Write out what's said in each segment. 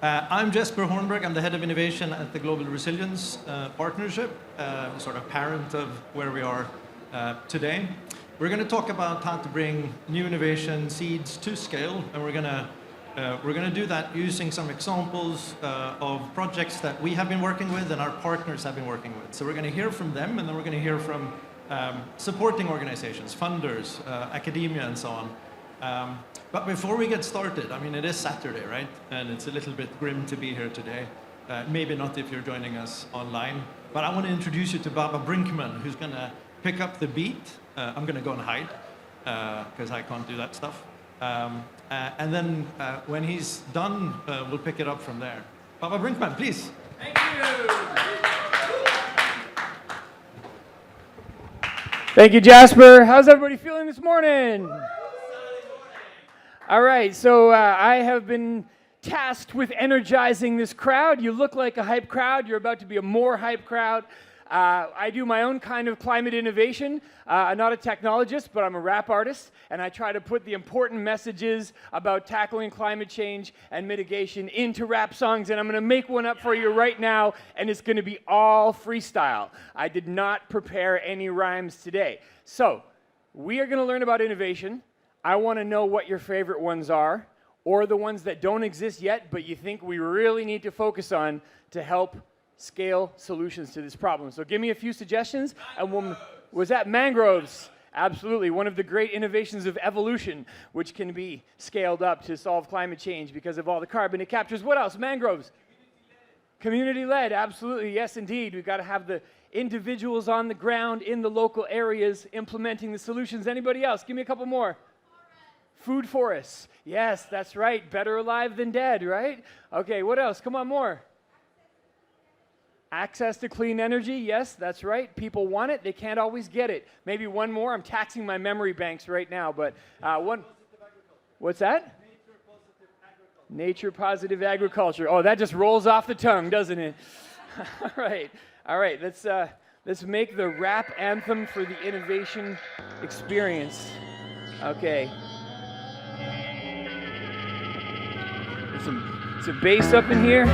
I'm Jesper Hornberg. I'm the head of innovation at the Global Resilience Partnership, sort of parent of where we are today. We're going to talk about how to bring new innovation seeds to scale, and we're going to do that using some examples of projects that we have been working with and our partners have been working with. So we're going to hear from them, and then we're going to hear from supporting organizations, funders, academia, and so on. But before we get started, I mean, it is Saturday, right? And it's a little bit grim to be here today. Maybe not if you're joining us online. But I want to introduce you to Baba Brinkman, who's going to pick up the beat. I'm going to go and hide, because I can't do that stuff. And then when he's done, we'll pick it up from there. Baba Brinkman, please. Thank you. Thank you, Jasper. How's everybody feeling this morning? All right, so I have been tasked with energizing this crowd. You look like a hype crowd. You're about to be a more hype crowd. I do my own kind of climate innovation. I'm not a technologist, but I'm a rap artist, and I try to put the important messages about tackling climate change and mitigation into rap songs, and I'm going to make one up for you right now, and it's going to be all freestyle. I did not prepare any rhymes today. So, we are going to learn about innovation. I want to know what your favorite ones are, or the ones that don't exist yet, but you think we really need to focus on to help scale solutions to this problem. So give me a few suggestions, and was that mangroves? Absolutely, one of the great innovations of evolution, which can be scaled up to solve climate change because of all the carbon it captures. What else? Mangroves. Community-led, absolutely, yes indeed. We've got to have the individuals on the ground in the local areas implementing the solutions. Anybody else? Give me a couple more. Food forests. Yes, that's right. Better alive than dead, right? Okay, what else? Come on, more. Access to clean energy. Yes, that's right. People want it. They can't always get it. Maybe one more. I'm taxing my memory banks right now, but one. What's that? Nature positive agriculture. Oh, that just rolls off the tongue, doesn't it? All right. Let's make the rap anthem for the innovation experience. Okay. Some bass up in here.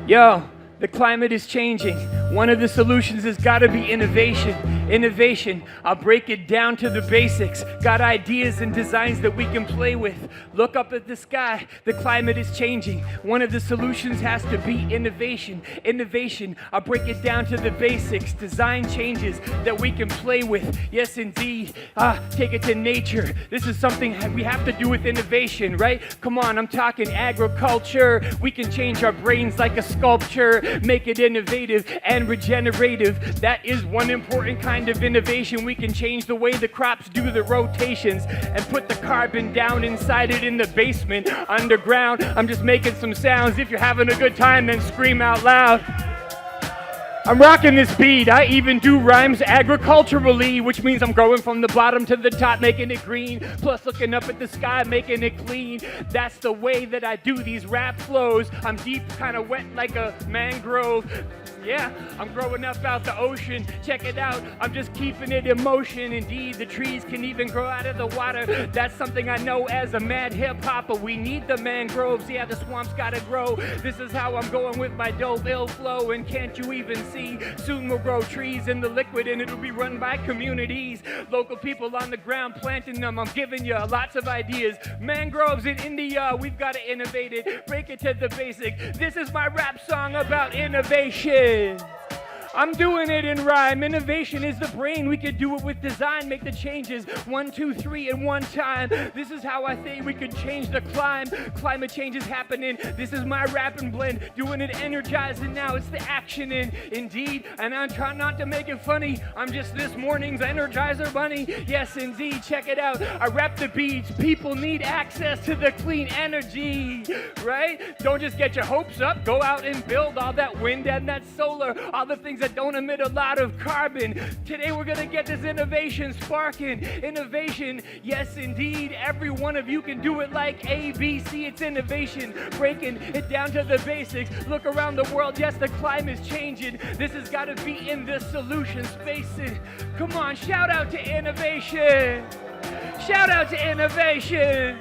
Yo, the climate is changing. One of the solutions has got to be innovation. Innovation, I'll break it down to the basics. Got ideas and designs that we can play with. Look up at the sky, the climate is changing. One of the solutions has to be innovation. Innovation, I'll break it down to the basics. Design changes that we can play with. Yes, indeed. Take it to nature. This is something we have to do with innovation, right? Come on, I'm talking agriculture. We can change our brains like a sculpture, make it innovative and regenerative. That is one important kind of innovation. We can change the way the crops do the rotations and put the carbon down inside it in the basement, underground. I'm just making some sounds. If you're having a good time, then scream out loud. I'm rocking this beat. I even do rhymes agriculturally, which means I'm growing from the bottom to the top, making it green, plus looking up at the sky, making it clean. That's the way that I do these rap flows. I'm deep, kind of wet like a mangrove. Yeah, I'm growing up out the ocean. Check it out, I'm just keeping it in motion. Indeed, the trees can even grow out of the water. That's something I know as a mad hip-hopper. We need the mangroves, yeah, the swamp's gotta grow. This is how I'm going with my dope ill flow. And can't you even see? Soon we'll grow trees in the liquid and it'll be run by communities. Local people on the ground planting them. I'm giving you lots of ideas. Mangroves in India, we've gotta innovate it. Break it to the basic. This is my rap song about innovation. I'm doing it in rhyme. Innovation is the brain. We could do it with design. Make the changes 1, 2, 3 in one time. This is how I think we could change the climate change is happening. This is my rap and blend. Doing it energizing now. It's the action in indeed. And I'm trying not to make it funny. I'm just this morning's Energizer Bunny. Yes, indeed. Check it out. I rap the beats. People need access to the clean energy, right? Don't just get your hopes up. Go out and build all that wind and that solar. All the things that don't emit a lot of carbon. Today we're gonna get this innovation sparking. Innovation, yes indeed. Every one of you can do it like ABC. It's innovation, breaking it down to the basics. Look around the world, yes, the climate's changing. This has gotta be in the solution spaces. Come on, shout out to innovation. Shout out to innovation.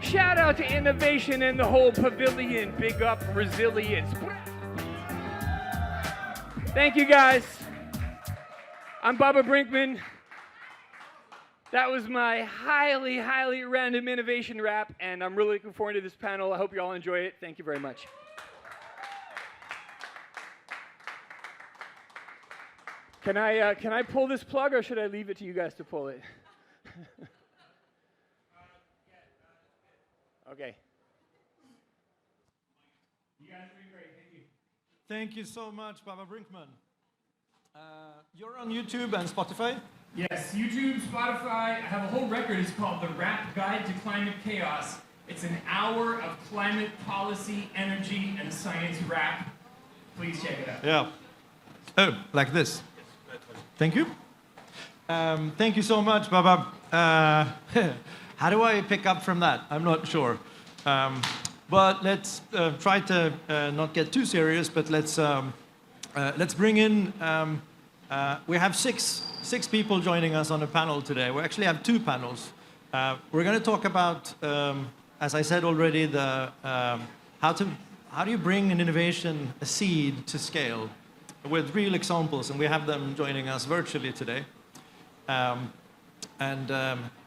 Shout out to innovation and the whole pavilion. Big up resilience. Thank you guys. I'm Baba Brinkman. That was my highly random innovation rap, and I'm really looking forward to this panel. I hope you all enjoy it. Thank you very much. Can I pull this plug, or should I leave it to you guys to pull it? Okay. You guys are doing great. Thank you. Thank you so much, Baba Brinkman. You're on YouTube and Spotify? Yes, YouTube, Spotify. I have a whole record. It's called The Rap Guide to Climate Chaos. It's an hour of climate policy, energy, and science rap. Please check it out. Yeah. Oh, like this. Thank you. Thank you so much, Baba. How do I pick up from that? I'm not sure. But let's try to not get too serious, but let's bring in, we have six people joining us on a panel today. We actually have two panels. We're going to talk about, as I said already, how do you bring an innovation, a seed, to scale with real examples, and we have them joining us virtually today.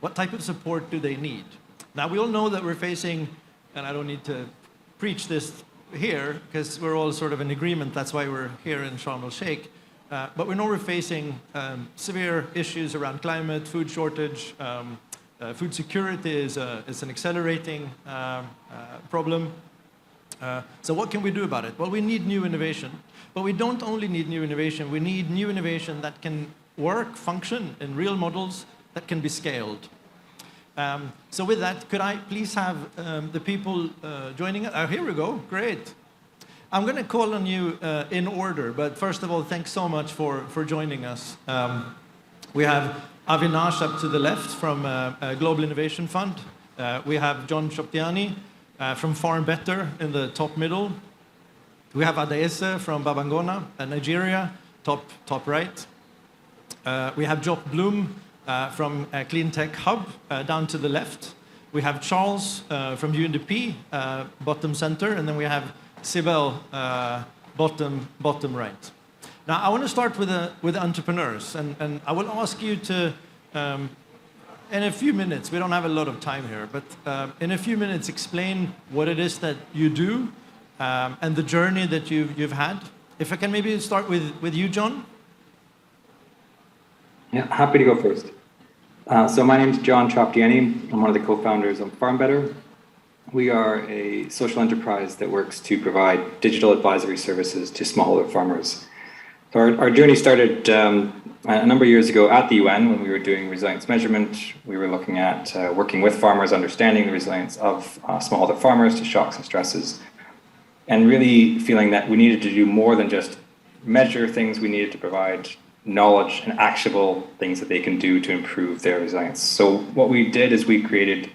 What type of support do they need? Now, we all know that we're facing, and I don't need to preach this here, because we're all sort of in agreement, that's why we're here in Sharm el-Sheikh, but we know we're facing severe issues around climate, food shortage, food security is an accelerating problem. So what can we do about it? Well, we need new innovation. But we don't only need new innovation, we need new innovation that can work, function in real models that can be scaled. So with that, could I please have the people joining us? Here we go, great. I'm going to call on you in order, but first of all, thanks so much for joining us. We have Avinash up to the left from Global Innovation Fund. We have John Choptiani from Farm Better in the top middle. We have Adaese from Babangona, Nigeria, top right. We have Job Bloom from Clean Tech Hub, down to the left. We have Charles from UNDP, bottom center, and then we have Sibel, bottom right. Now, I want to start with entrepreneurs, and I will ask you to, in a few minutes, we don't have a lot of time here, but in a few minutes, explain what it is that you do, and the journey that you've had. If I can maybe start with you, John. Yeah, happy to go first. So my name is John Choptiani. I'm one of the co-founders of Farm Better. We are a social enterprise that works to provide digital advisory services to smallholder farmers. So our journey started a number of years ago at the UN when we were doing resilience measurement. We were looking at working with farmers, understanding the resilience of smallholder farmers to shocks and stresses, and really feeling that we needed to do more than just measure things. We needed to provide knowledge and actionable things that they can do to improve their resilience. So what we did is we created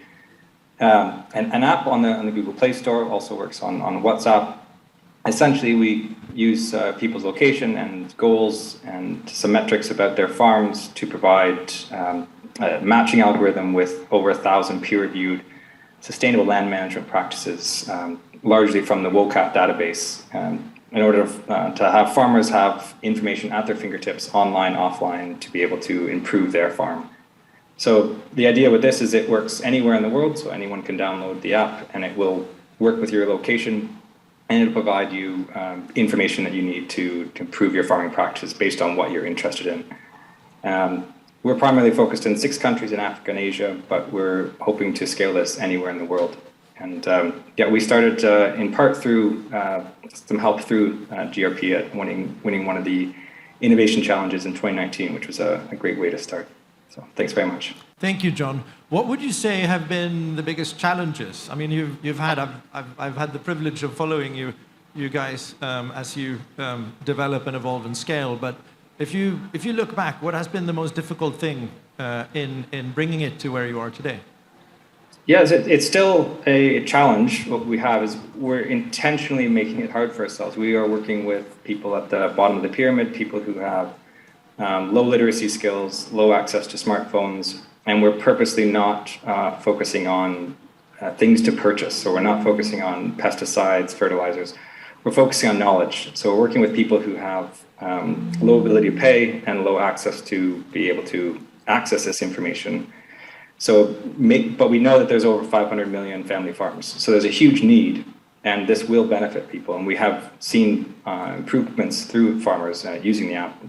an app on the Google Play Store, also works on WhatsApp. Essentially, we use people's location and goals and some metrics about their farms to provide a matching algorithm with over 1,000 peer-reviewed sustainable land management practices, largely from the WOCAT database, in order to have farmers have information at their fingertips, online, offline, to be able to improve their farm. So the idea with this is it works anywhere in the world, so anyone can download the app and it will work with your location, and it'll provide you information that you need to improve your farming practices based on what you're interested in. We're primarily focused in 6 countries in Africa and Asia, but we're hoping to scale this anywhere in the world. And we started in part through some help through GRP at winning one of the innovation challenges in 2019, which was a great way to start. So thanks very much. Thank you, John. What would you say have been the biggest challenges? I mean, I've had the privilege of following you guys as you develop and evolve and scale. But if you look back, what has been the most difficult thing in bringing it to where you are today? Yes, it's still a challenge. What we have is we're intentionally making it hard for ourselves. We are working with people at the bottom of the pyramid, people who have low literacy skills, low access to smartphones, and we're purposely not focusing on things to purchase. So we're not focusing on pesticides, fertilizers. We're focusing on knowledge. So we're working with people who have low ability to pay and low access to be able to access this information. But we know that there's over 500 million family farms. So there's a huge need, and this will benefit people. And we have seen improvements through farmers using the app,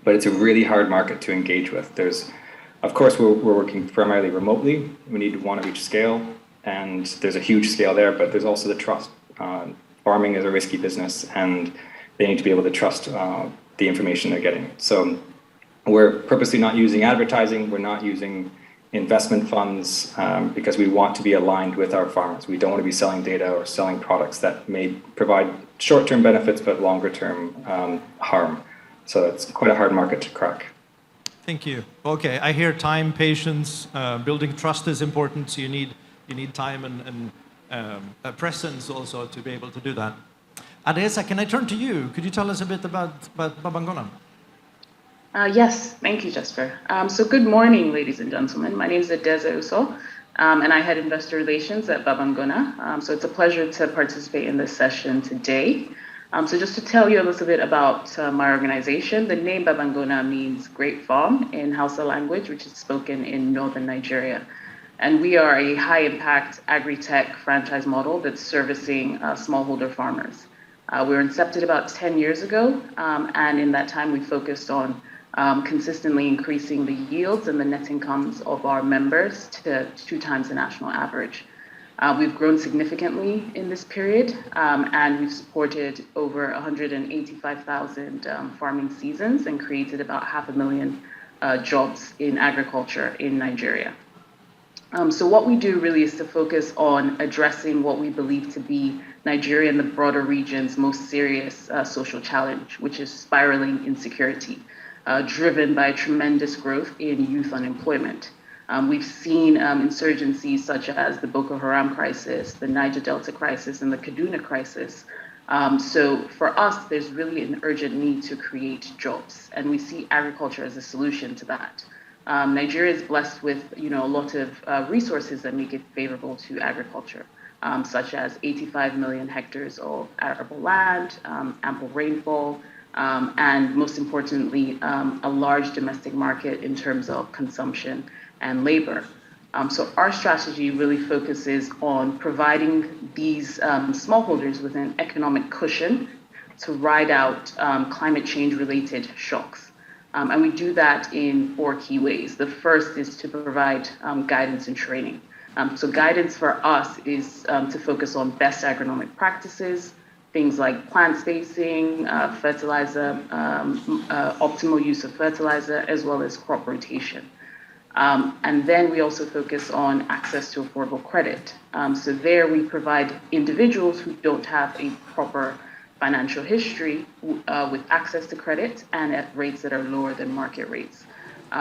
but it's a really hard market to engage with. Of course, we're working primarily remotely. We need one of each scale, and there's a huge scale there, but there's also the trust. Farming is a risky business, and they need to be able to trust the information they're getting. So we're purposely not using advertising. We're not using investment funds because we want to be aligned with our farmers. We don't want to be selling data or selling products that may provide short-term benefits but longer-term harm. So it's quite a hard market to crack. Thank you. Okay, I hear time, patience, building trust is important. So you need time and a presence also to be able to do that. Adesa, can I turn to you? Could you tell us a bit about Babangona? Yes, thank you, Jesper. So good morning, ladies and gentlemen. My name is Adesa Uso, and I head investor relations at Babangona. So it's a pleasure to participate in this session today. So just to tell you a little bit about my organization, the name Babangona means great farm in Hausa language, which is spoken in northern Nigeria. And we are a high-impact agri-tech franchise model that's servicing smallholder farmers. We were incepted about 10 years ago, and in that time we focused on consistently increasing the yields and the net incomes of our members to 2 times the national average. We've grown significantly in this period, and we've supported over 185,000 farming seasons and created about 500,000 jobs in agriculture in Nigeria. So what we do really is to focus on addressing what we believe to be Nigeria and the broader region's most serious social challenge, which is spiraling insecurity, driven by tremendous growth in youth unemployment. We've seen insurgencies such as the Boko Haram crisis, the Niger Delta crisis, and the Kaduna crisis. So for us, there's really an urgent need to create jobs, and we see agriculture as a solution to that. Nigeria is blessed with, a lot of resources that make it favorable to agriculture, such as 85 million hectares of arable land, ample rainfall, and most importantly, a large domestic market in terms of consumption and labor. So our strategy really focuses on providing these smallholders with an economic cushion to ride out climate change-related shocks. And we do that in 4 key ways. The first is to provide guidance and training. So guidance for us is to focus on best agronomic practices, things like plant spacing, fertilizer, optimal use of fertilizer, as well as crop rotation. And then we also focus on access to affordable credit. So there we provide individuals who don't have a proper financial history with access to credit and at rates that are lower than market rates.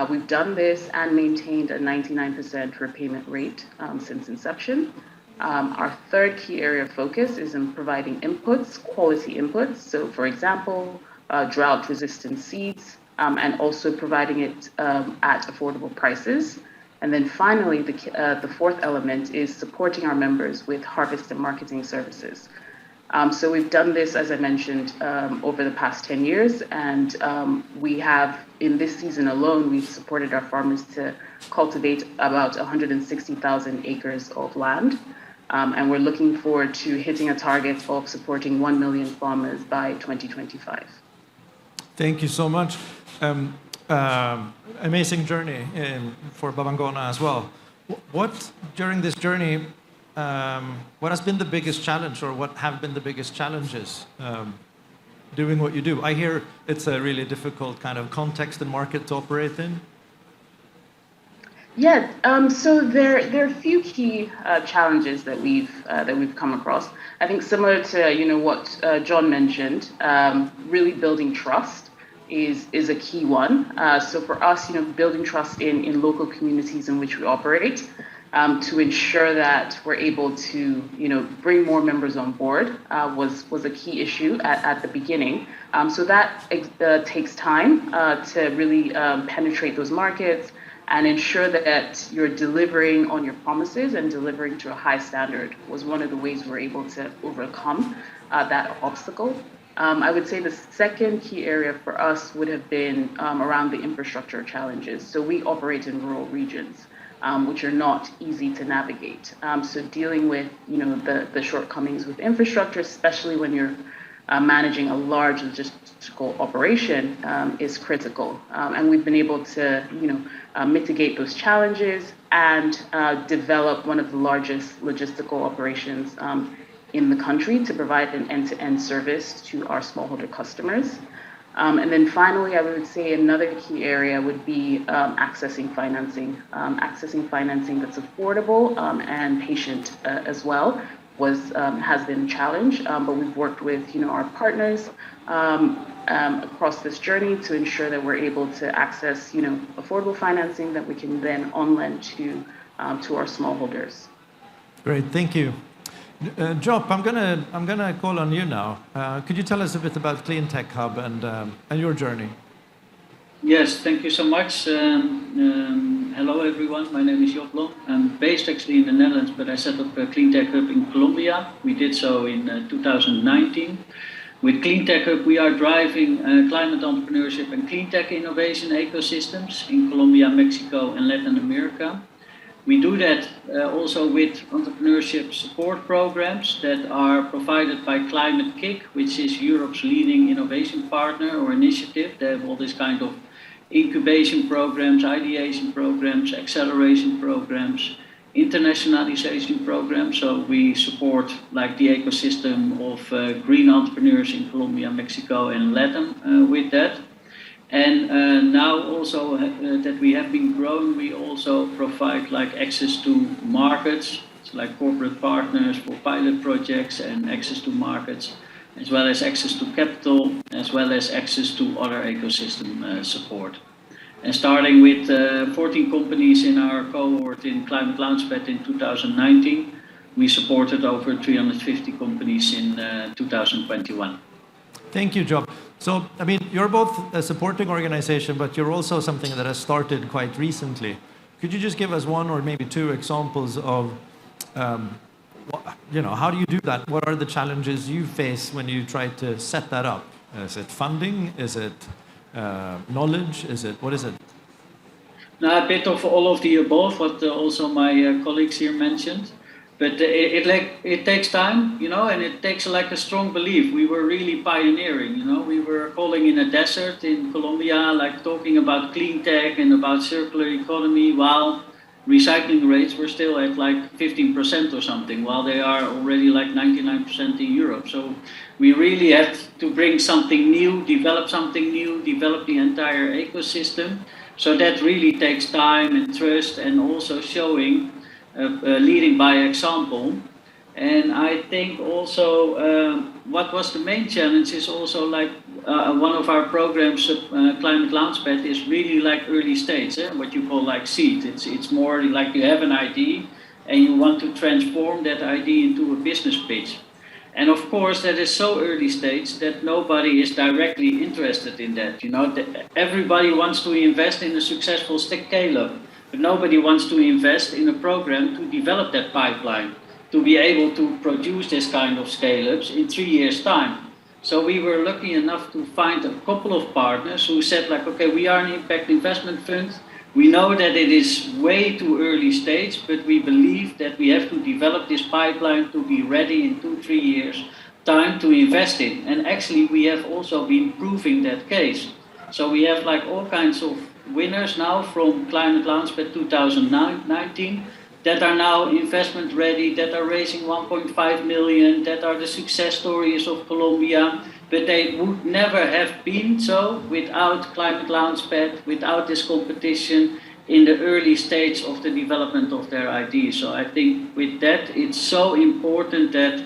We've done this and maintained a 99% repayment rate since inception. Our third key area of focus is in providing inputs, quality inputs. So for example, drought-resistant seeds, and also providing it at affordable prices. And then finally, the fourth element is supporting our members with harvest and marketing services. So we've done this, as I mentioned, over the past 10 years, and we have, in this season alone, we've supported our farmers to cultivate about 160,000 acres of land, and we're looking forward to hitting a target of supporting 1 million farmers by 2025. Thank you so much. Amazing journey for Babangona as well. What, during this journey, what has been the biggest challenge, or what have been the biggest challenges doing what you do? I hear it's a really difficult kind of context and market to operate in. Yeah, so there are a few key challenges that we've come across. I think similar to what John mentioned, really building trust is a key one. So for us, building trust in local communities in which we operate, to ensure that we're able to, bring more members on board was a key issue at the beginning. So that takes time to really penetrate those markets and ensure that you're delivering on your promises and delivering to a high standard was one of the ways we're able to overcome that obstacle. I would say the second key area for us would have been around the infrastructure challenges. So we operate in rural regions, which are not easy to navigate. So dealing with, the shortcomings with infrastructure, especially when you're managing a large logistical operation, is critical. And we've been able to, mitigate those challenges and develop one of the largest logistical operations in the country to provide an end-to-end service to our smallholder customers. And then finally, I would say another key area would be accessing financing that's affordable and patient as well has been a challenge, but we've worked with our partners across this journey to ensure that we're able to access affordable financing that we can then on-lend to our smallholders. Great, thank you. Job, I'm gonna call on you now. Could you tell us a bit about Clean Tech Hub and your journey? Yes, thank you so much. Hello everyone, my name is Job Blom. I'm based actually in the Netherlands, but I set up a Clean Tech Hub in Colombia. We did so in 2019. With Clean Tech Hub, we are driving climate entrepreneurship and clean tech innovation ecosystems in Colombia, Mexico, and Latin America. We do that also with entrepreneurship support programs that are provided by Climate Kick, which is Europe's leading innovation partner or initiative. They have all this kind of incubation programs, ideation programs, acceleration programs, internationalization programs. So we support like the ecosystem of green entrepreneurs in Colombia, Mexico, and Latin with that. And now also that we have been growing, we also provide like access to markets, so like corporate partners for pilot projects and access to markets, as well as access to capital, as well as access to other ecosystem support. And starting with 14 companies in our cohort in Climate Launchpad in 2019, we supported over 350 companies in 2021. Thank you, Job. So, I mean, you're both a supporting organization, but you're also something that has started quite recently. Could you just give us one or maybe two examples of, how do you do that? What are the challenges you face when you try to set that up? Is it funding? Is it knowledge? What is it? Now, a bit of all of the above, what also my colleagues here mentioned. But it takes time, and it takes like a strong belief. We were really pioneering, We were calling in a desert in Colombia, like talking about clean tech and about circular economy, while recycling rates were still at like 15% or something, while they are already like 99% in Europe. So we really had to bring something new, develop the entire ecosystem. So that really takes time and trust, and also showing leading by example. And I think also what was the main challenge is also like one of our programs, Climate Launchpad, is really like early stage, what you call like seed. It's more like you have an idea and you want to transform that idea into a business pitch. And of course, that is so early stage that nobody is directly interested in that. Everybody wants to invest in a successful scale-up. But nobody wants to invest in a program to develop that pipeline, to be able to produce this kind of scale-ups in 3 years' time. So we were lucky enough to find a couple of partners who said like, okay, we are an impact investment fund. We know that it is way too early stage, but we believe that we have to develop this pipeline to be ready in 2-3 years' time to invest in. And actually, we have also been proving that case. So we have like all kinds of winners now from Climate Launchpad 2019 that are now investment ready, that are raising 1.5 million, that are the success stories of Colombia, but they would never have been so without Climate Launchpad, without this competition in the early stage of the development of their ideas. So I think with that, it's so important that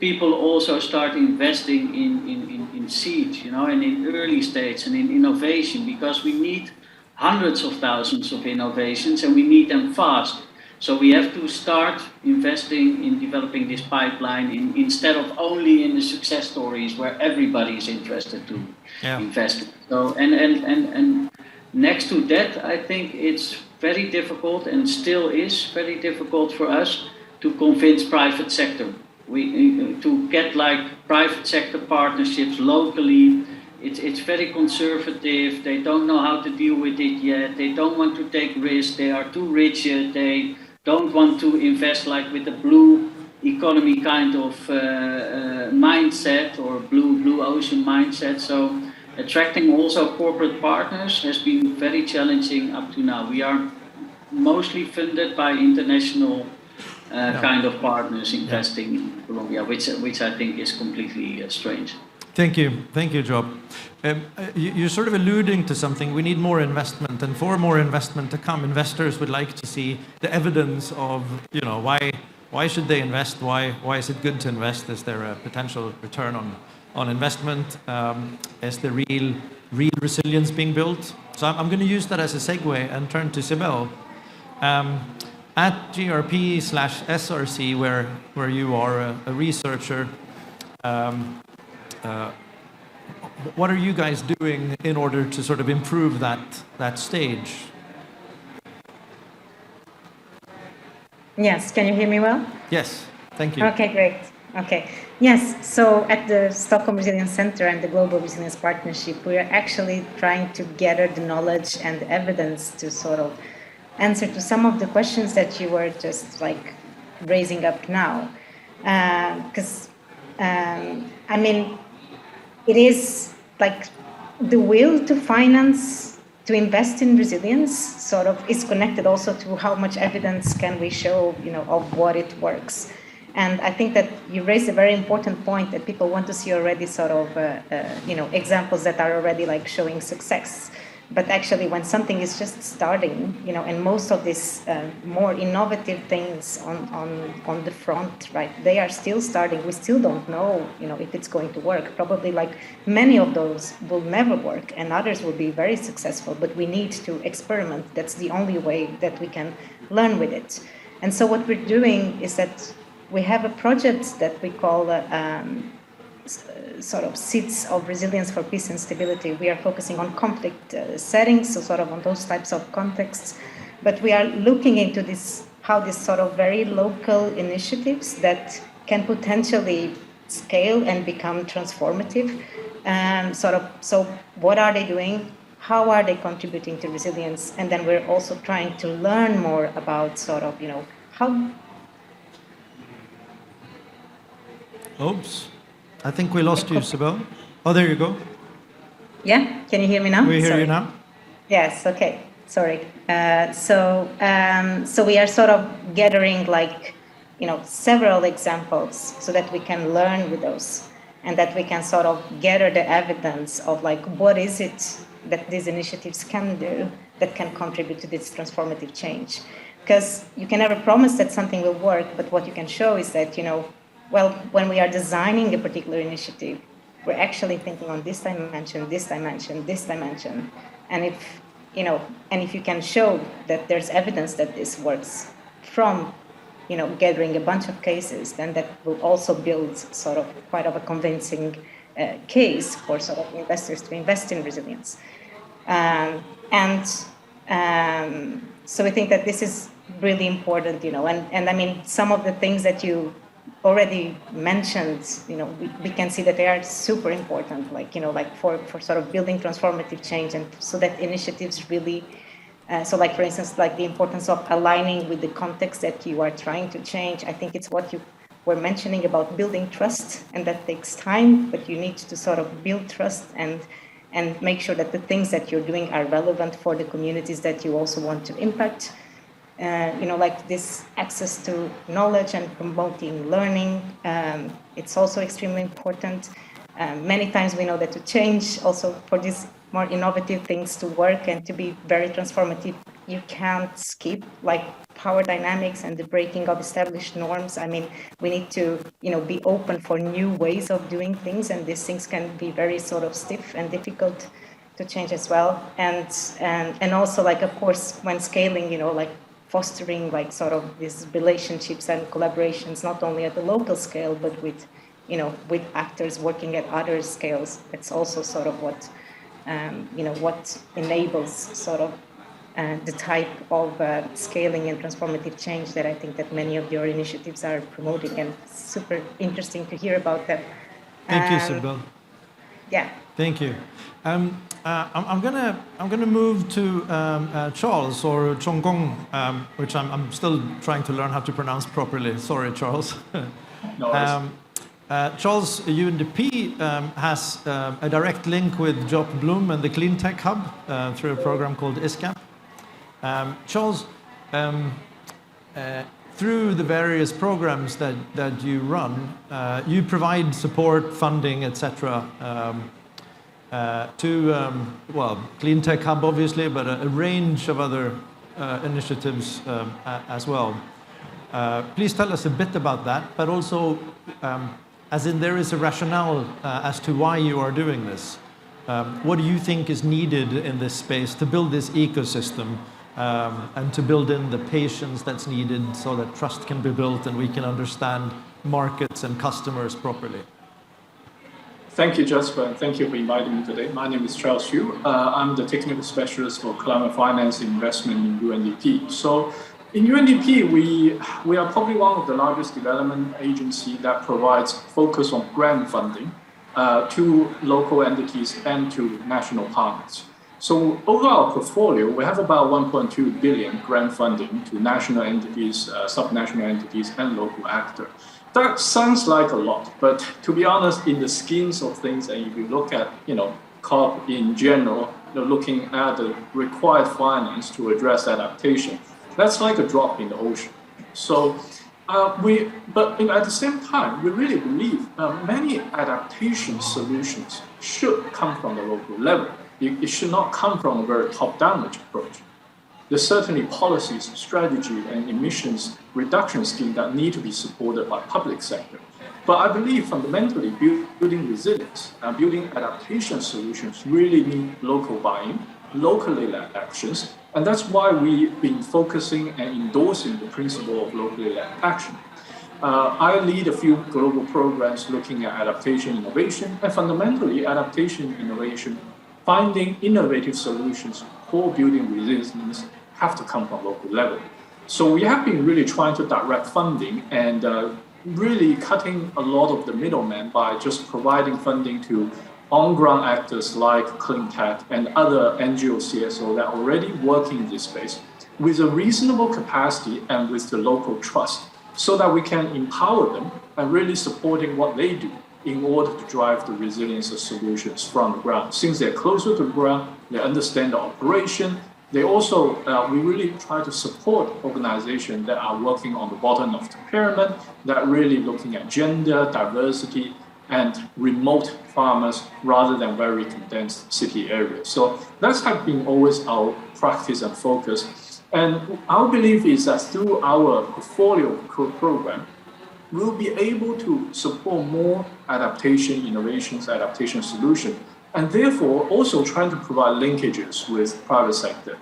people also start investing in seed, and in early stage and in innovation, because we need hundreds of thousands of innovations and we need them fast. So we have to start investing in developing this pipeline instead of only in the success stories where everybody is interested to invest. So and next to that, I think it's very difficult, and still is very difficult for us to convince private sector. To get like private sector partnerships locally. It's very conservative. They don't know how to deal with it yet. They don't want to take risks. They are too rigid. They don't want to invest like with the blue economy kind of mindset or blue ocean mindset. So attracting also corporate partners has been very challenging up to now. We are mostly funded by international kind of partners investing in Colombia, which I think is completely strange. Thank you, Job. You're sort of alluding to something. We need more investment, and for more investment to come, investors would like to see the evidence of, why should they invest? Why is it good to invest? Is there a potential return on investment? Is the real resilience being built? So I'm going to use that as a segue and turn to Sibel. At GRP/SRC, where you are a researcher, what are you guys doing in order to sort of improve that stage? Yes, can you hear me well? Yes, thank you. Okay, great. Okay. Yes, so at the Stockholm Resilience Center and the Global Resilience Partnership, we are actually trying to gather the knowledge and the evidence to sort of answer to some of the questions that you were just like raising up now. Because, I mean, it is like the will to finance, to invest in resilience sort of is connected also to how much evidence can we show, of what it works. And I think that you raised a very important point that people want to see already sort of, examples that are already like showing success. But actually, when something is just starting, and most of these more innovative things on the front, right, they are still starting. We still don't know, if it's going to work. Probably like many of those will never work and others will be very successful, but we need to experiment. That's the only way that we can learn with it. And so what we're doing is that we have a project that we call sort of Seeds of Resilience for Peace and Stability. We are focusing on conflict settings, so sort of on those types of contexts. But we are looking into how this sort of very local initiatives that can potentially scale and become transformative. So what are they doing? How are they contributing to resilience? And then we're also trying to learn more about sort of, how... Oops. I think we lost you, Sibel. Oh, there you go. Yeah, can you hear me now? We hear you now. Yes, okay, sorry. So we are sort of gathering several examples so that we can learn with those and that we can sort of gather the evidence of what is it that these initiatives can do that can contribute to this transformative change. Because you can never promise that something will work, but what you can show is that, when we are designing a particular initiative, we're actually thinking on this dimension, this dimension, this dimension. And if you can show that there's evidence that this works from, gathering a bunch of cases, then that will also build sort of quite of a convincing case for sort of investors to invest in resilience. So I think that this is really important, and I mean, some of the things that you already mentioned, we can see that they are super important, for sort of building transformative change, and so that initiatives really, for instance, the importance of aligning with the context that you are trying to change. I think it's what you were mentioning about building trust, and that takes time, but you need to sort of build trust and make sure that the things that you're doing are relevant for the communities that you also want to impact. This access to knowledge and promoting learning, it's also extremely important. Many times we know that to change, also for these more innovative things to work and to be very transformative, you can't skip power dynamics and the breaking of established norms. I mean, we need to, be open for new ways of doing things, and these things can be very sort of stiff and difficult to change as well. And also, of course, when scaling, fostering sort of these relationships and collaborations, not only at the local scale, but with actors working at other scales. It's also sort of what, what enables sort of the type of scaling and transformative change that I think that many of your initiatives are promoting, and super interesting to hear about them. Thank you, Sibyl. Yeah. Thank you. I'm gonna move to Charles, or Chongqing, which I'm still trying to learn how to pronounce properly. Sorry, Charles. No worries. Charles, UNDP has a direct link with Jaap Bloem and the Clean Tech Hub through a program called ISCAP. Charles, through the various programs that you run, you provide support, funding, etc. To Clean Tech Hub, obviously, but a range of other initiatives as well. Please tell us a bit about that, but also, as in there is a rationale as to why you are doing this. What do you think is needed in this space to build this ecosystem and to build in the patience that's needed so that trust can be built and we can understand markets and customers properly? Thank you, Jasper, and thank you for inviting me today. My name is Charles Xu. I'm the technical specialist for climate finance investment in UNDP. So in UNDP, we are probably one of the largest development agencies that provides focus on grant funding to local entities and to national partners. So over our portfolio, we have about 1.2 billion grant funding to national entities, subnational entities, and local actors. That sounds like a lot, but to be honest, in the schemes of things, and if you look at, COP in general, looking at the required finance to address adaptation, that's like a drop in the ocean. So at the same time, we really believe many adaptation solutions should come from the local level. It should not come from a very top-down approach. There's certainly policies, strategy, and emissions reduction schemes that need to be supported by public sector. But I believe fundamentally building resilience and building adaptation solutions really need local buy-in, locally led actions, and that's why we've been focusing and endorsing the principle of locally led action. I lead a few global programs looking at adaptation innovation, and fundamentally adaptation innovation, finding innovative solutions for building resilience have to come from local level. So we have been really trying to direct funding and really cutting a lot of the middlemen by just providing funding to on-ground actors like Clean Tech and other NGO CSO that are already working in this space with a reasonable capacity and with the local trust, so that we can empower them and really supporting what they do in order to drive the resilience of solutions from the ground. Since they're closer to the ground, they understand the operation. They also, we really try to support organizations that are working on the bottom of the pyramid, that really looking at gender, diversity, and remote farmers rather than very condensed city areas. So that's have been always our practice and focus. And our belief is that through our portfolio program, we'll be able to support more adaptation innovations, adaptation solutions, and therefore also trying to provide linkages with private sector.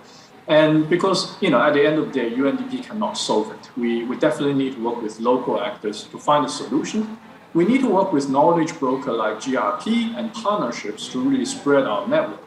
And because, at the end of the day, UNDP cannot solve it. We definitely need to work with local actors to find a solution. We need to work with knowledge broker like GRP and partnerships to really spread our network.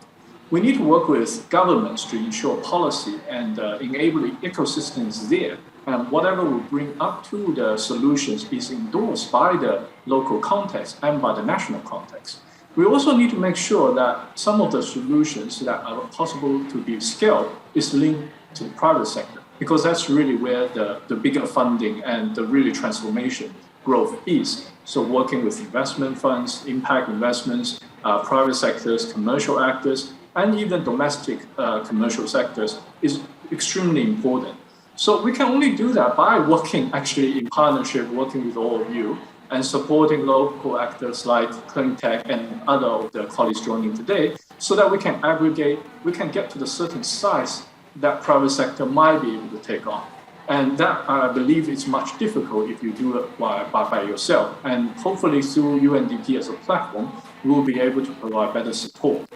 We need to work with governments to ensure policy and enabling ecosystems there. And whatever we bring up to the solutions is endorsed by the local context and by the national context. We also need to make sure that some of the solutions that are possible to be scaled is linked to the private sector, because that's really where the bigger funding and the really transformation growth is. So working with investment funds, impact investments, private sectors, commercial actors, and even domestic commercial sectors is extremely important. So we can only do that by working actually in partnership, working with all of you, and supporting local actors like Clean Tech and other of the colleagues joining today, so that we can aggregate, we can get to the certain size that private sector might be able to take on. And that, I believe, is much difficult if you do it by yourself. And hopefully through UNDP as a platform, we'll be able to provide better support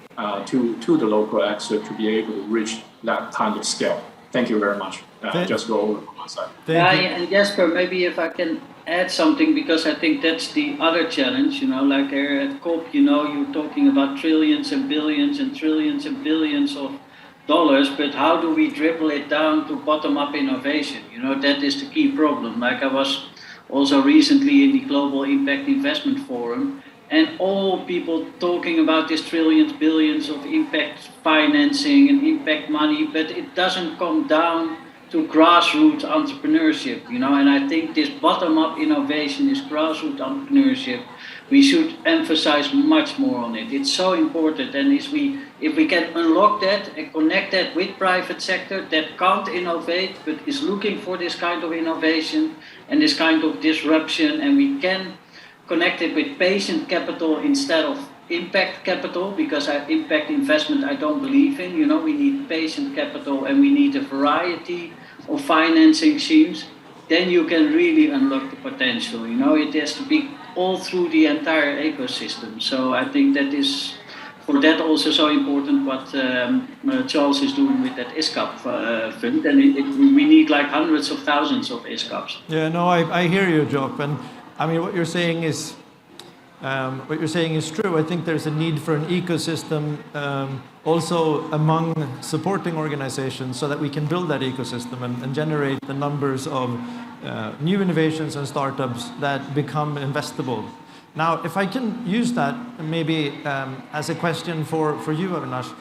to the local actors to be able to reach that kind of scale. Thank you very much. Just go over on my side. And Jasper, maybe if I can add something, because I think that's the other challenge, like here at COP, you're talking about trillions and billions and trillions and billions of dollars, but how do we dribble it down to bottom-up innovation? You know, that is the key problem. Like I was also recently in the Global Impact Investment Forum, and all people talking about this trillions, billions of impact financing and impact money, but it doesn't come down to grassroots entrepreneurship, you know, and I think this bottom-up innovation, this grassroots entrepreneurship, we should emphasize much more on it. It's so important, and if we can unlock that and connect that with private sector that can't innovate but is looking for this kind of innovation and this kind of disruption, and we can connect it with patient capital instead of impact capital, because impact investment I don't believe in. You know, we need patient capital and we need a variety of financing schemes. Then you can really unlock the potential. You know, it has to be all through the entire ecosystem. So I think that is, for that, also so important what Charles is doing with that ISCAP fund, and we need like hundreds of thousands of ISCAPs. Yeah, no, I hear you, Job, and I mean what you're saying is true. I think there's a need for an ecosystem also among supporting organizations, so that we can build that ecosystem and generate the numbers of new innovations and startups that become investable. Now, if I can use that maybe as a question for you, Avinash.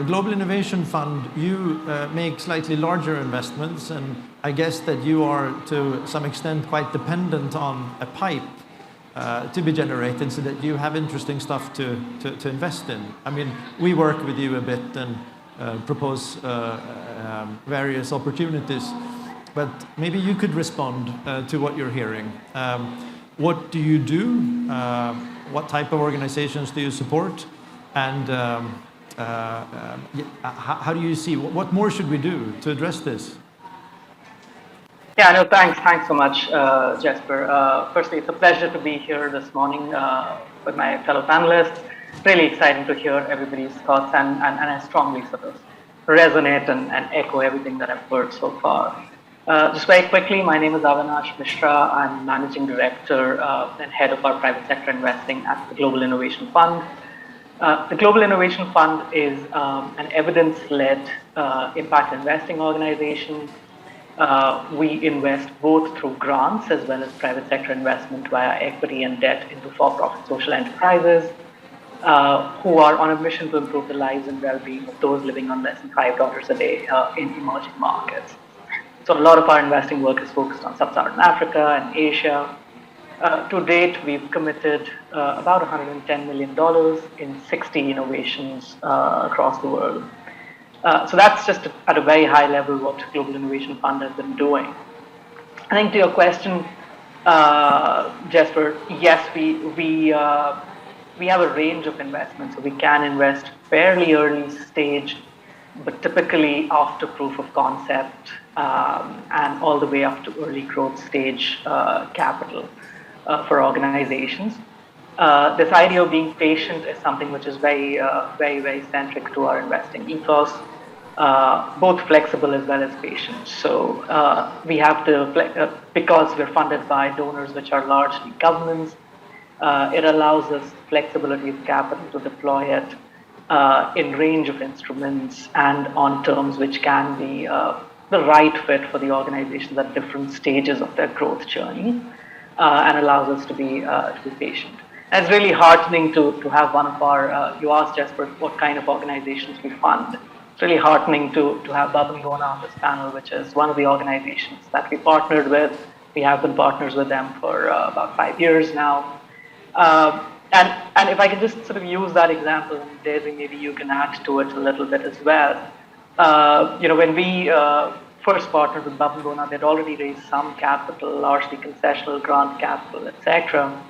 Global Innovation Fund, you make slightly larger investments, and I guess that you are to some extent quite dependent on a pipe to be generated, so that you have interesting stuff to invest in. I mean, we work with you a bit and propose various opportunities, but maybe you could respond to what you're hearing. What do you do? What type of organizations do you support? And how do you see, what more should we do to address this? Yeah, no, thanks so much, Jesper. Firstly, it's a pleasure to be here this morning with my fellow panelists. Really exciting to hear everybody's thoughts, and I strongly sort of resonate and echo everything that I've heard so far. Just very quickly, my name is Avinash Mishra. I'm Managing Director and Head of our Private Sector Investing at the Global Innovation Fund. The Global Innovation Fund is an evidence-led impact investing organization. We invest both through grants as well as private sector investment via equity and debt into for-profit social enterprises who are on a mission to improve the lives and well-being of those living on less than $5 a day in emerging markets. So a lot of our investing work is focused on Sub-Saharan Africa and Asia. To date, we've committed about $110 million in 60 innovations across the world. So that's just at a very high level what Global Innovation Fund has been doing. I think to your question, Jesper, yes, we have a range of investments. So we can invest fairly early stage, but typically after proof of concept and all the way up to early growth stage capital for organizations. This idea of being patient is something which is very centric to our investing ethos, both flexible as well as patient. So we have to, because we're funded by donors which are largely governments, it allows us flexibility of capital to deploy it in range of instruments and on terms which can be the right fit for the organizations at different stages of their growth journey, and allows us to be patient. And it's really heartening to have one of our, you asked Jesper what kind of organizations we fund. It's really heartening to have Baban Gona on this panel, which is one of the organizations that we partnered with. We have been partners with them for about 5 years now. And if I can just sort of use that example, and Daisy, maybe you can add to it a little bit as well. When we first partnered with Baban Gona, they'd already raised some capital, largely concessional grant capital, etc.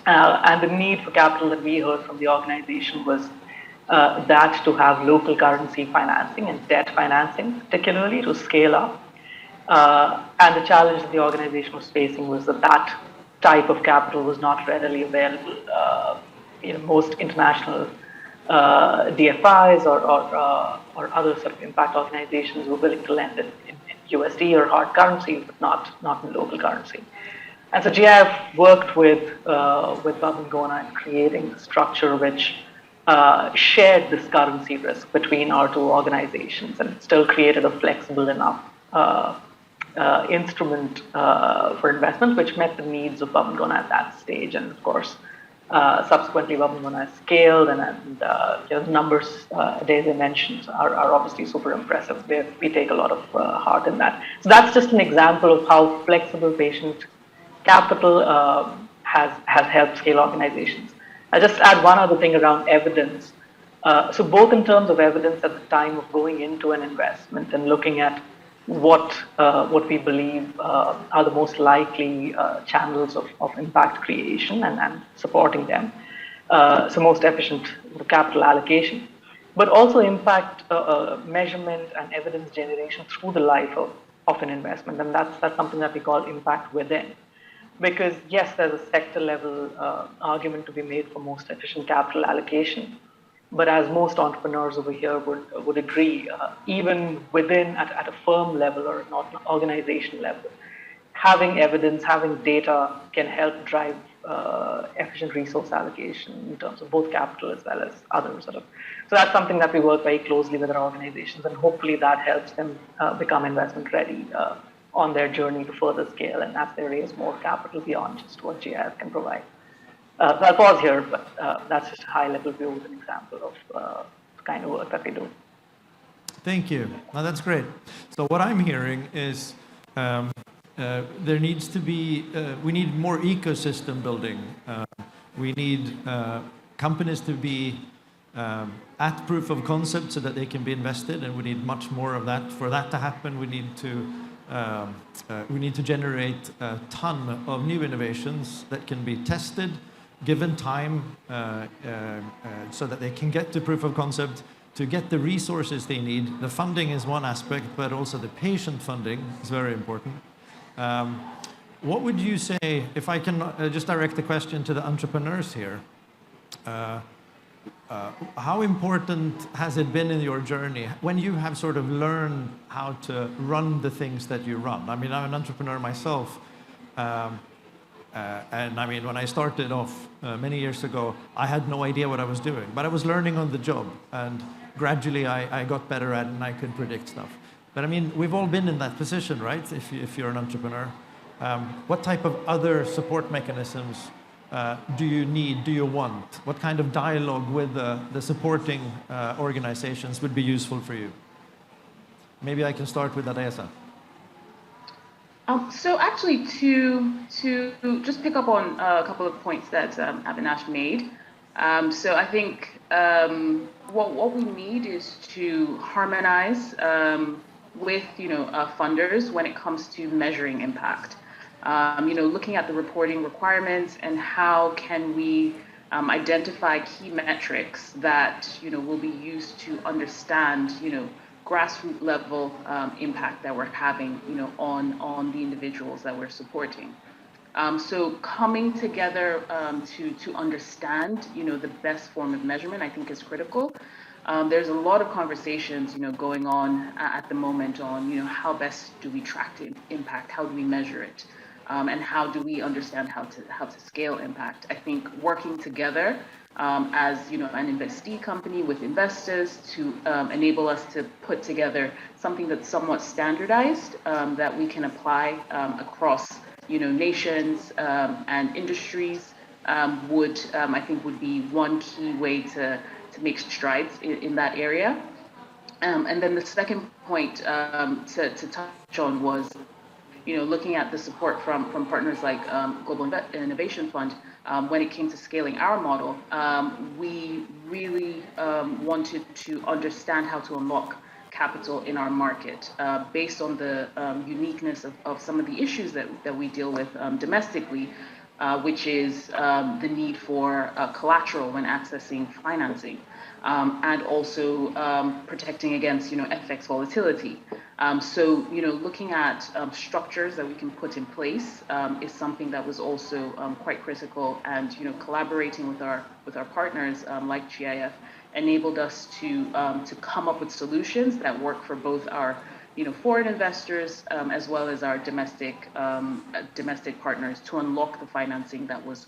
And the need for capital that we heard from the organization was that to have local currency financing and debt financing, particularly to scale up. And the challenge that the organization was facing was that type of capital was not readily available. Most international DFIs or other sort of impact organizations were willing to lend in USD or hard currency, but not in local currency. And so GIF worked with Baban Gona in creating a structure which shared this currency risk between our two organizations and still created a flexible enough instrument for investment, which met the needs of Babangona at that stage. And of course, subsequently, Babangona has scaled, and the numbers Adeze mentioned are obviously super impressive. We take a lot of heart in that. So that's just an example of how flexible patient capital has helped scale organizations. I'll just add one other thing around evidence. So both in terms of evidence at the time of going into an investment and looking at what we believe are the most likely channels of impact creation and supporting them, so most efficient capital allocation, but also impact measurement and evidence generation through the life of an investment, and that's something that we call impact within. Because yes, there's a sector level argument to be made for most efficient capital allocation. But as most entrepreneurs over here would agree, even within at a firm level or not an organization level, having evidence, having data can help drive efficient resource allocation in terms of both capital as well as other sort of. So that's something that we work very closely with our organizations, and hopefully that helps them become investment ready on their journey to further scale and as they raise more capital beyond just what GIF can provide. So I'll pause here, but that's just a high-level view with an example of the kind of work that we do. Thank you. Now that's great. So what I'm hearing is there needs to be, we need more ecosystem building. We need companies to be at proof of concept so that they can be invested, and we need much more of that. For that to happen, we need to generate a ton of new innovations that can be tested, given time, so that they can get to proof of concept, to get the resources they need. The funding is one aspect, but also the patient funding is very important. What would you say, if I can just direct the question to the entrepreneurs here, how important has it been in your journey when you have sort of learned how to run the things that you run? I mean, I'm an entrepreneur myself, and I mean, when I started off many years ago, I had no idea what I was doing, but I was learning on the job, and gradually I got better at it and I could predict stuff. But I mean, we've all been in that position, right? If you're an entrepreneur, what type of other support mechanisms do you need, do you want? What kind of dialogue with the supporting organizations would be useful for you? Maybe I can start with Adeze. So actually, to just pick up on a couple of points that Avinash made. So I think what we need is to harmonize with funders when it comes to measuring impact. Looking at the reporting requirements and how can we identify key metrics that will be used to understand grassroots level impact that we're having on the individuals that we're supporting. So coming together to understand the best form of measurement, I think, is critical. There's a lot of conversations going on at the moment on how best do we track the impact, how do we measure it, and how do we understand how to scale impact. I think working together as an investee company with investors to enable us to put together something that's somewhat standardized that we can apply across nations and industries would be one key way to make strides in that area. And then the second point to touch on was looking at the support from partners like Global Innovation Fund. When it came to scaling our model, we really wanted to understand how to unlock capital in our market based on the uniqueness of some of the issues that we deal with domestically, which is the need for collateral when accessing financing, and also protecting against FX volatility. So looking at structures that we can put in place is something that was also quite critical, and collaborating with our partners like GIF enabled us to come up with solutions that work for both our foreign investors as well as our domestic partners to unlock the financing that was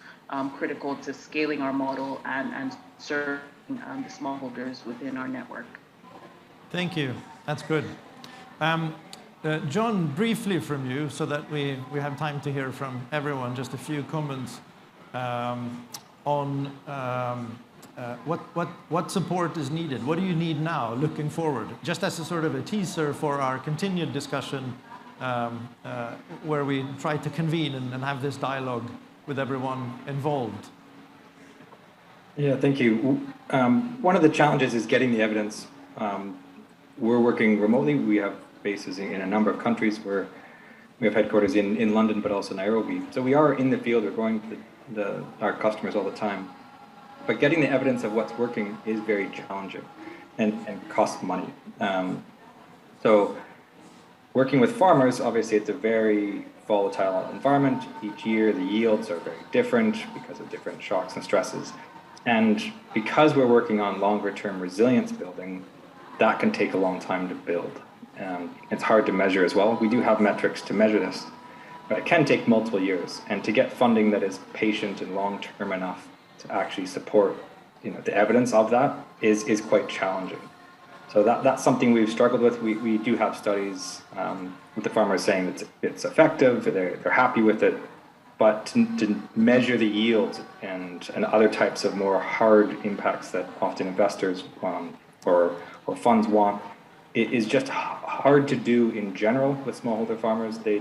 critical to scaling our model and serving the smallholders within our network. Thank you. That's good. John, briefly from you, so that we have time to hear from everyone, just a few comments on what support is needed. What do you need now, looking forward? Just as a sort of a teaser for our continued discussion, where we try to convene and have this dialogue with everyone involved. Yeah, thank you. One of the challenges is getting the evidence. We're working remotely. We have bases in a number of countries where we have headquarters in London, but also Nairobi. So we are in the field. We're going to our customers all the time. But getting the evidence of what's working is very challenging and costs money. So working with farmers, obviously it's a very volatile environment. Each year the yields are very different because of different shocks and stresses. And because we're working on longer term resilience building, that can take a long time to build. It's hard to measure as well. We do have metrics to measure this, but it can take multiple years. And to get funding that is patient and long term enough to actually support, the evidence of that is quite challenging. So that's something we've struggled with. We do have studies with the farmers saying that it's effective, they're happy with it, but to measure the yield and other types of more hard impacts that often investors or funds want, it is just hard to do in general with smallholder farmers. The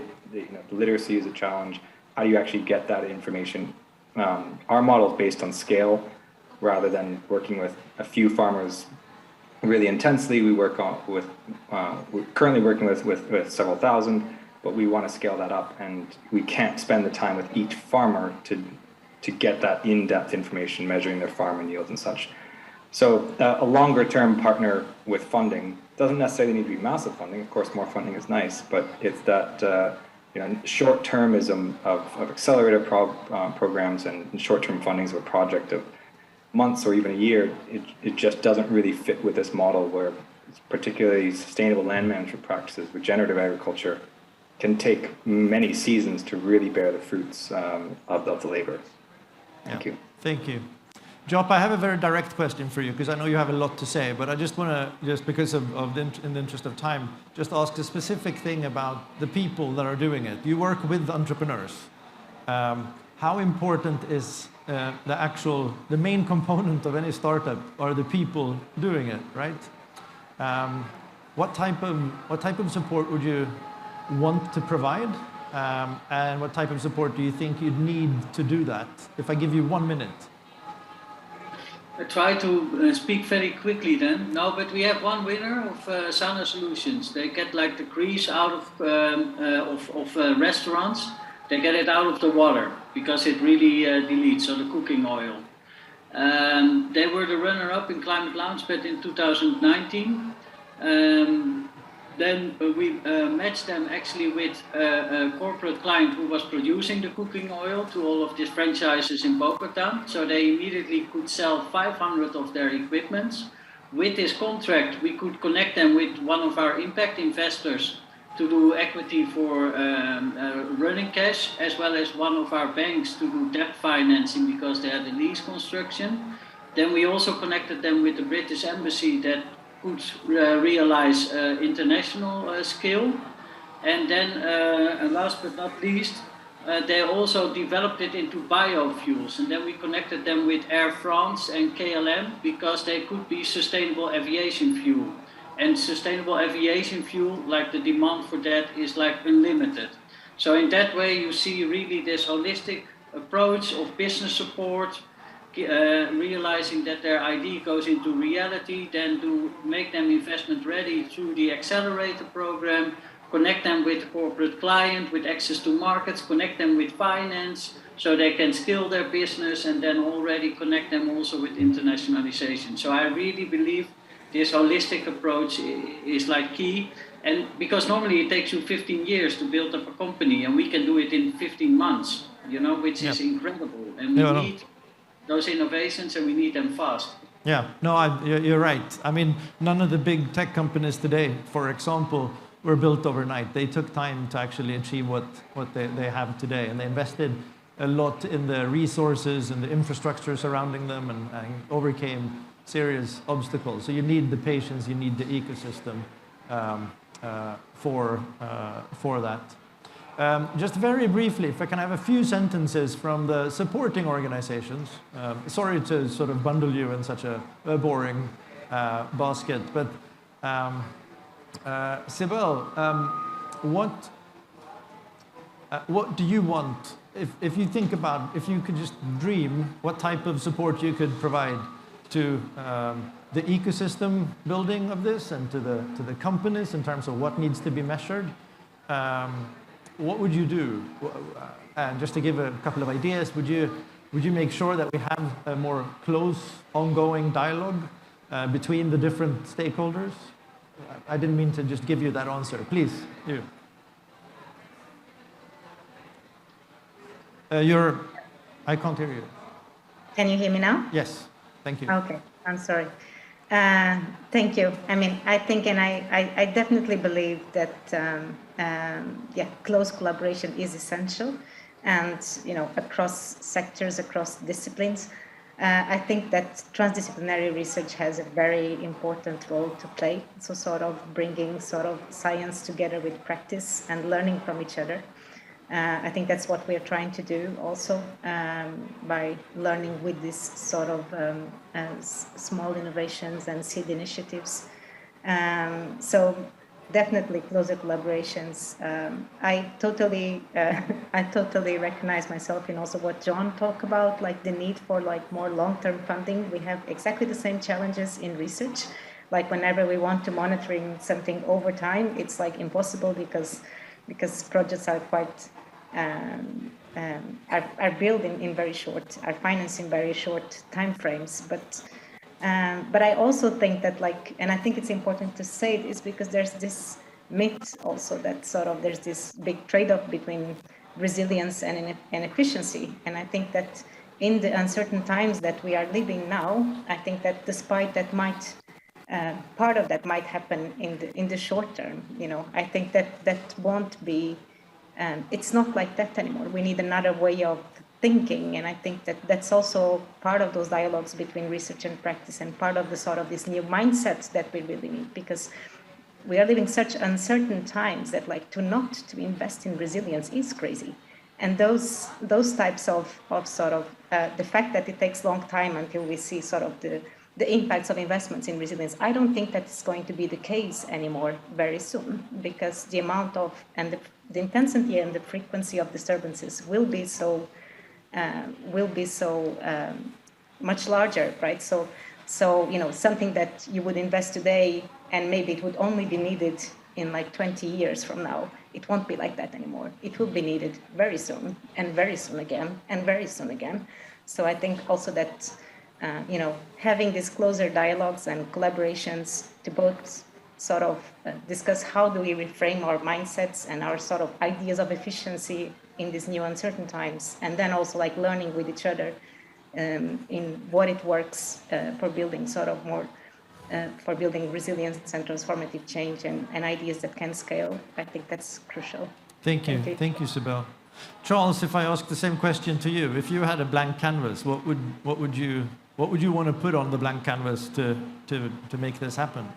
literacy is a challenge. How do you actually get that information? Our model is based on scale rather than working with a few farmers really intensely. We work we're currently working with several thousand, but we want to scale that up, and we can't spend the time with each farmer to get that in-depth information, measuring their farm and yields and such. So a longer-term partner with funding doesn't necessarily need to be massive funding. Of course, more funding is nice, but it's that short-termism of accelerator programs and short-term fundings of a project of months or even a year. It just doesn't really fit with this model, where particularly sustainable land management practices, regenerative agriculture, can take many seasons to really bear the fruits of the labor. Thank you. Thank you. Job, I have a very direct question for you, because I know you have a lot to say, but I just want to, just because in the interest of time, just ask a specific thing about the people that are doing it. You work with entrepreneurs. How important is the main component of any startup are the people doing it, right? What type of support would you want to provide? And what type of support do you think you'd need to do that? If I give you 1 minute. I try to speak very quickly then. No, but we have one winner of Sana Solutions. They get like the grease out of restaurants. They get it out of the water because it really deletes, so the cooking oil. They were the runner-up in Climate Launchpad in 2019. Then we matched them actually with a corporate client who was producing the cooking oil to all of these franchises in Bogota. So they immediately could sell 500 of their equipments. With this contract, we could connect them with one of our impact investors to do equity for running cash, as well as one of our banks to do debt financing because they had a lease construction. Then we also connected them with the British Embassy that could realize international scale. And then last but not least, they also developed it into biofuels. And then we connected them with Air France and KLM because they could be sustainable aviation fuel. And sustainable aviation fuel, like the demand for that is like unlimited. So in that way, you see really this holistic approach of business support, realizing that their idea goes into reality, then to make them investment ready through the accelerator program, connect them with the corporate client, with access to markets, connect them with finance, so they can scale their business, and then already connect them also with internationalization. So I really believe this holistic approach is like key. And because normally it takes you 15 years to build up a company, and we can do it in 15 months, which is incredible. And we need those innovations, and we need them fast. Yeah, no, you're right. I mean, none of the big tech companies today, for example, were built overnight. They took time to actually achieve what they have today, and they invested a lot in the resources and the infrastructure surrounding them, and overcame serious obstacles. So you need the patience, you need the ecosystem for that. Just very briefly, if I can have a few sentences from the supporting organizations. Sorry to sort of bundle you in such a boring basket, but Sibel, what do you want? If you think about, if you could just dream, what type of support you could provide to the ecosystem building of this and to the companies in terms of what needs to be measured, what would you do? And just to give a couple of ideas, would you make sure that we have a more close, ongoing dialogue between the different stakeholders? I didn't mean to just give you that answer. Please, you. I can't hear you. Can you hear me now? Yes, thank you. Okay, I'm sorry. Thank you. I mean, I think, and I definitely believe that, close collaboration is essential, and across sectors, across disciplines. I think that transdisciplinary research has a very important role to play. So, sort of bringing sort of science together with practice and learning from each other. I think that's what we're trying to do also by learning with this sort of small innovations and seed initiatives. So definitely closer collaborations. I totally recognize myself in also what John talked about, like the need for like more long-term funding. We have exactly the same challenges in research. Like whenever we want to monitoring something over time, it's like impossible because projects are quite are built in very short, are financed in very short time frames. But I also think that and I think it's important to say it is because there's this myth also that sort of there's this big trade-off between resilience and efficiency. And I think that in the uncertain times that we are living now, I think that despite that might part of that might happen in the short term. I think that won't be. It's not like that anymore. We need another way of thinking, and I think that's also part of those dialogues between research and practice, and part of the sort of this new mindset that we really need, because we are living such uncertain times that to invest in resilience is crazy, and those types of sort of the fact that it takes long time until we see sort of the impacts of investments in resilience. I don't think that's going to be the case anymore very soon, because the amount of and the intensity and the frequency of disturbances will be so much larger, right? So something that you would invest today and maybe it would only be needed in 20 years from now, it won't be like that anymore. It will be needed very soon, and very soon again, and very soon again. So I think also that having these closer dialogues and collaborations to both sort of discuss how do we reframe our mindsets and our sort of ideas of efficiency in these new uncertain times, and then also learning with each other in what it works for building sort of more for building resilience and transformative change and ideas that can scale. I think that's crucial. Thank you, Sibel. Charles, if I ask the same question to you, if you had a blank canvas, what would you want to put on the blank canvas to make this happen?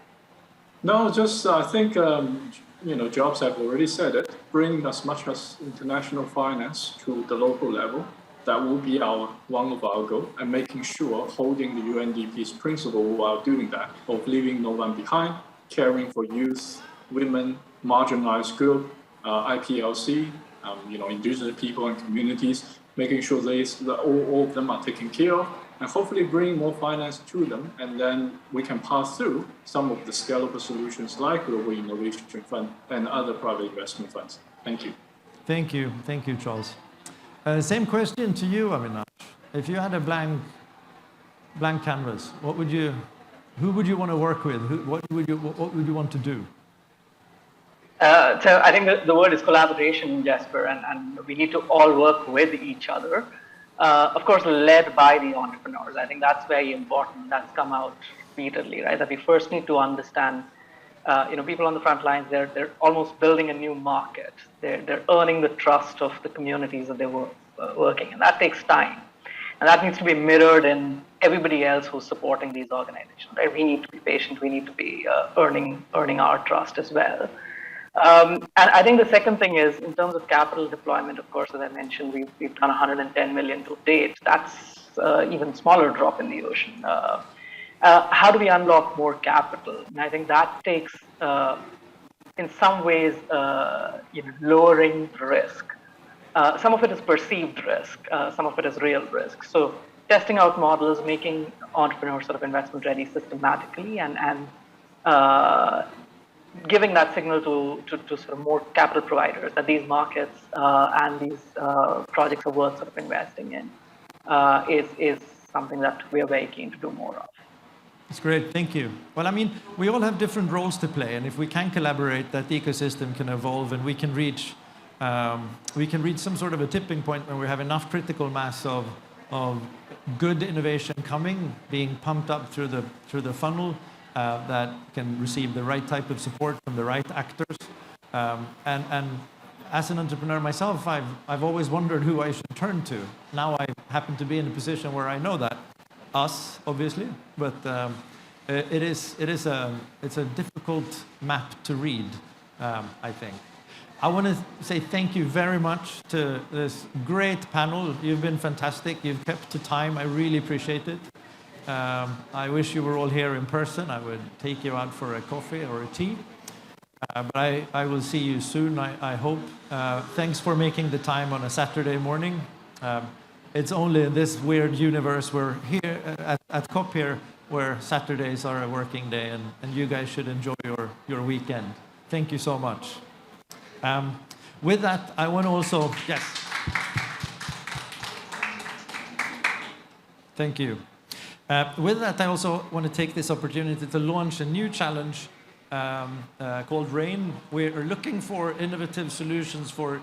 No, just I think Jobs have already said it. Bring as much as international finance to the local level. That will be one of our goals, and making sure holding the UNDP's principle while doing that of leaving no one behind, caring for youth, women, marginalized group, IPLC, indigenous people and communities, making sure all of them are taken care of, and hopefully bring more finance to them, and then we can pass through some of the scalable solutions like Global Innovation Fund and other private investment funds. Thank you. Thank you, Charles. Same question to you, Avinash. If you had a blank canvas, who would you want to work with? What would you want to do? So I think the word is collaboration, Jesper, and we need to all work with each other. Of course, led by the entrepreneurs. I think that's very important. That's come out repeatedly, right? That we first need to understand, people on the front lines, they're almost building a new market. They're earning the trust of the communities that they were working in. That takes time. And that needs to be mirrored in everybody else who's supporting these organizations, right? We need to be patient. We need to be earning our trust as well. And I think the second thing is, in terms of capital deployment, of course, as I mentioned, we've done 110 million to date. That's even smaller drop in the ocean. How do we unlock more capital? And I think that takes, in some ways, lowering risk. Some of it is perceived risk. Some of it is real risk. So testing out models, making entrepreneurs sort of investment ready systematically, and giving that signal to sort of more capital providers that these markets and these projects are worth sort of investing in is something that we are very keen to do more of. That's great, thank you. Well, I mean, we all have different roles to play, and if we can collaborate, that ecosystem can evolve, and we can reach some sort of a tipping point where we have enough critical mass of good innovation coming, being pumped up through the funnel, that can receive the right type of support from the right actors. And as an entrepreneur myself, I've always wondered who I should turn to. Now I happen to be in a position where I know that. Us, obviously, but it's a difficult map to read, I think. I want to say thank you very much to this great panel. You've been fantastic. You've kept to time. I really appreciate it. I wish you were all here in person. I would take you out for a coffee or a tea. But I will see you soon, I hope. Thanks for making the time on a Saturday morning. It's only in this weird universe we're here at COP here where Saturdays are a working day, and you guys should enjoy your weekend. Thank you so much. With that, I want to also, yes. Thank you. With that, I also want to take this opportunity to launch a new challenge called RAIN. We're looking for innovative solutions for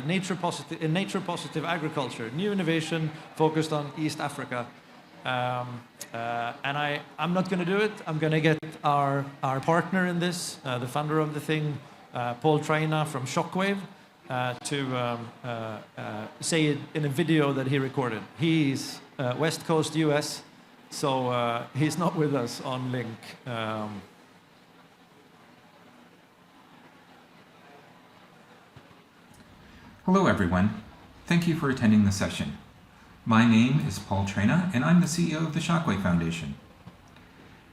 nature-positive agriculture, new innovation focused on East Africa. And I'm not going to do it. I'm going to get our partner in this, the founder of the thing, Paul Traina from Shockwave, to say it in a video that he recorded. He's West Coast US, so he's not with us on link. Hello everyone. Thank you for attending the session. My name is Paul Traina, and I'm the CEO of the Shockwave Foundation.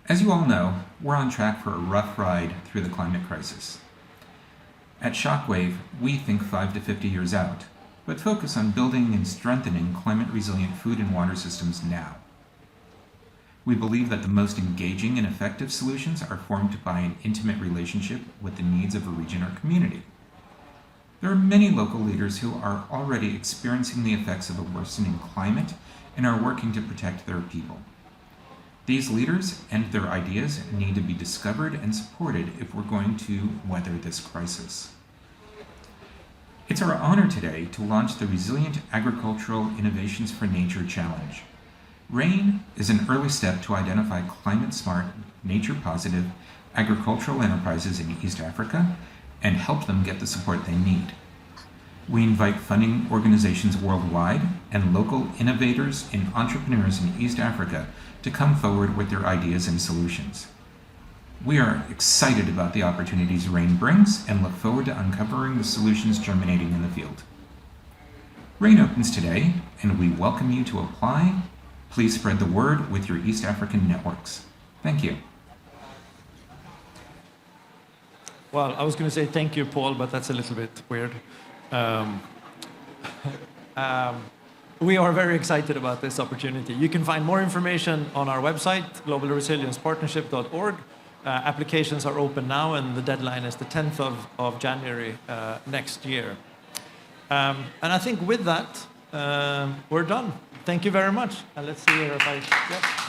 As you all know, we're on track for a rough ride through the climate crisis. At Shockwave, we think 5 to 50 years out, but focus on building and strengthening climate-resilient food and water systems now. We believe that the most engaging and effective solutions are formed by an intimate relationship with the needs of a region or community. There are many local leaders who are already experiencing the effects of a worsening climate and are working to protect their people. These leaders and their ideas need to be discovered and supported if we're going to weather this crisis. It's our honor today to launch the Resilient Agricultural Innovations for Nature Challenge. RAIN is an early step to identify climate-smart, nature-positive agricultural enterprises in East Africa and help them get the support they need. We invite funding organizations worldwide and local innovators and entrepreneurs in East Africa to come forward with their ideas and solutions. We are excited about the opportunities RAIN brings and look forward to uncovering the solutions germinating in the field. RAIN opens today, and we welcome you to apply. Please spread the word with your East African networks. Thank you. Well, I was going to say thank you, Paul, but that's a little bit weird. We are very excited about this opportunity. You can find more information on our website, globalresiliencepartnership.org. Applications are open now, and the deadline is the 10th of January next year. And I think with that, we're done. Thank you very much. And let's see here if I... Yep.